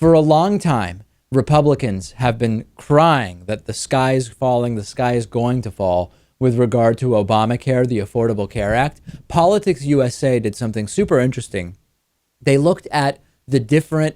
For a long time, Republicans have been crying that the sky is falling, the sky is going to fall with regard to Obamacare, the Affordable Care Act. Politics USA did something super interesting. They looked at the different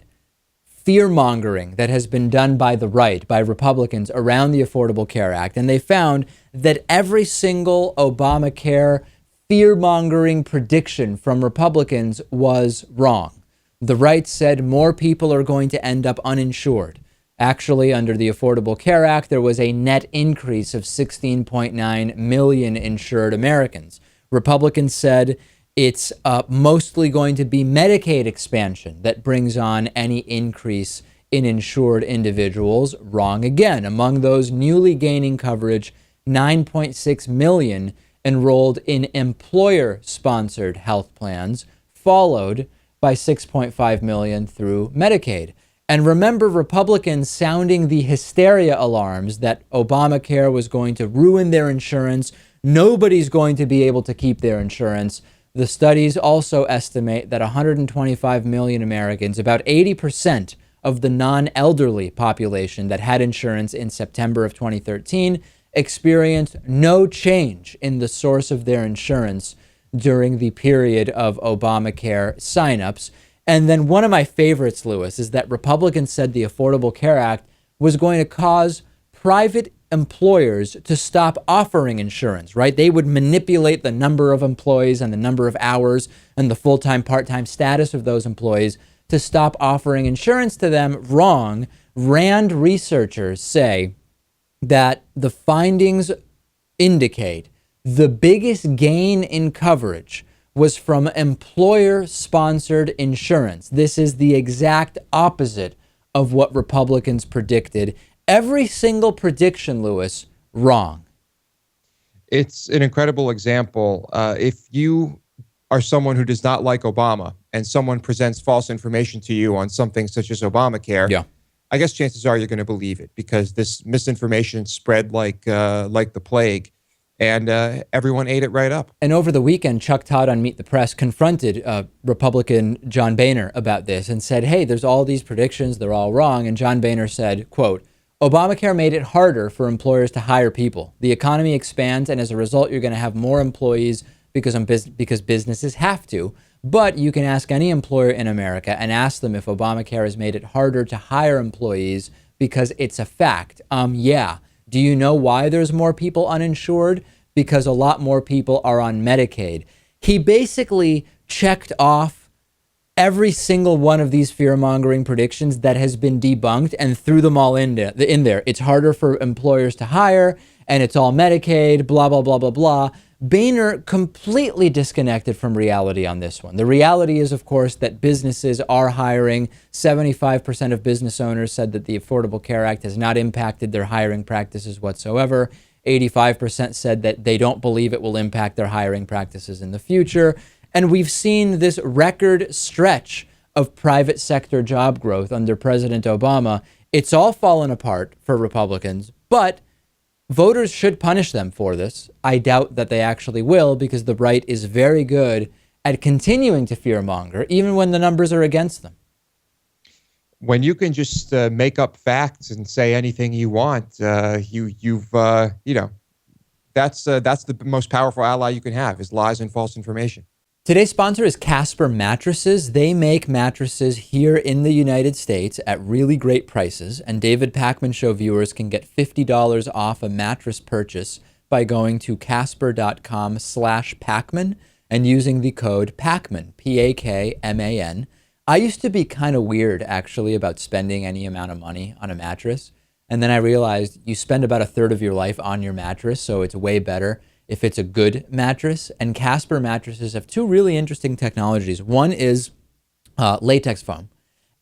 fear-mongering that has been done by the right, by Republicans around the Affordable Care Act, and they found that every single Obamacare fear-mongering prediction from Republicans was wrong. The right said more people are going to end up uninsured. Actually, under the Affordable Care Act, there was a net increase of 16.9 million insured Americans. Republicans said it's mostly going to be Medicaid expansion that brings on any increase in insured individuals. Wrong again. Among those newly gaining coverage, 9.6 million enrolled in employer-sponsored health plans, followed by 6.5 million through Medicaid. And remember Republicans sounding the hysteria alarms that Obamacare was going to ruin their insurance. Nobody's going to be able to keep their insurance. The studies also estimate that 125 million Americans, about 80% of the non-elderly population that had insurance in September of 2013, experienced no change in the source of their insurance during the period of Obamacare signups. And then one of my favorites, Lewis, is that Republicans said the Affordable Care Act was going to cause private employers to stop offering insurance, right? They would manipulate the number of employees and the number of hours and the full-time, part-time status of those employees to stop offering insurance to them. Wrong. Rand researchers say that the findings indicate the biggest gain in coverage was from employer-sponsored insurance. This is the exact opposite of what Republicans predicted. Every single prediction, Lewis, wrong. It's an incredible example. If you are someone who does not like Obama and someone presents false information to you on something such as Obamacare, I guess chances are you're going to believe it because this misinformation spread like the plague. And everyone ate it right up. And over the weekend, Chuck Todd on Meet the Press confronted Republican John Boehner about this and said, hey, there's all these predictions. They're all wrong. And John Boehner said, quote, Obamacare made it harder for employers to hire people. The economy expands, and as a result, you're going to have more employees because businesses have to. But you can ask any employer in America and ask them if Obamacare has made it harder to hire employees because it's a fact. Yeah. Do you know why there's more people uninsured? Because a lot more people are on Medicaid. He basically checked off every single one of these fear-mongering predictions that has been debunked and threw them all in there. It's harder for employers to hire, and it's all Medicaid, blah, blah, blah, blah, blah. Boehner completely disconnected from reality on this one. The reality is, of course, that businesses are hiring. 75% of business owners said that the Affordable Care Act has not impacted their hiring practices whatsoever. 85% said that they don't believe it will impact their hiring practices in the future. And we've seen this record stretch of private sector job growth under President Obama. It's all fallen apart for Republicans, but voters should punish them for this. I doubt that they actually will because the right is very good at continuing to fearmonger, even when the numbers are against them. When you can just make up facts and say anything you want, that's the most powerful ally you can have is lies and false information. Today's sponsor is Casper Mattresses. They make mattresses here in the United States at really great prices, and David Pakman Show viewers can get $50 off a mattress purchase by going to casper.com/Pakman and using the code Pakman, Pakman. I used to be kind of weird, actually, about spending any amount of money on a mattress, and then I realized you spend about a third of your life on your mattress, so it's way better if it's a good mattress. And Casper mattresses have two really interesting technologies. One is latex foam,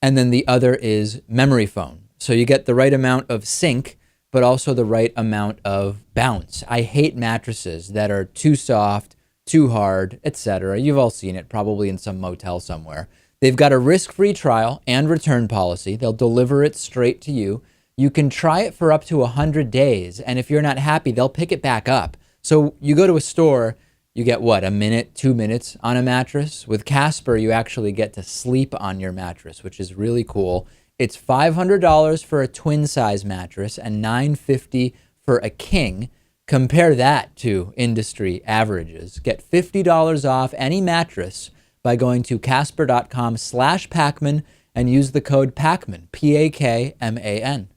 and then the other is memory foam. So you get the right amount of sink, but also the right amount of bounce. I hate mattresses that are too soft, too hard, etc. You've all seen it probably in some motel somewhere. They've got a risk-free trial and return policy. They'll deliver it straight to you. You can try it for up to 100 days, and if you're not happy, they'll pick it back up. So you go to a store, you get what, a minute, 2 minutes on a mattress? With Casper, you actually get to sleep on your mattress, which is really cool. It's $500 for a twin size mattress and $950 for a king. Compare that to industry averages. Get $50 off any mattress by going to Casper.com/Pakman and use the code Pakman, Pakman.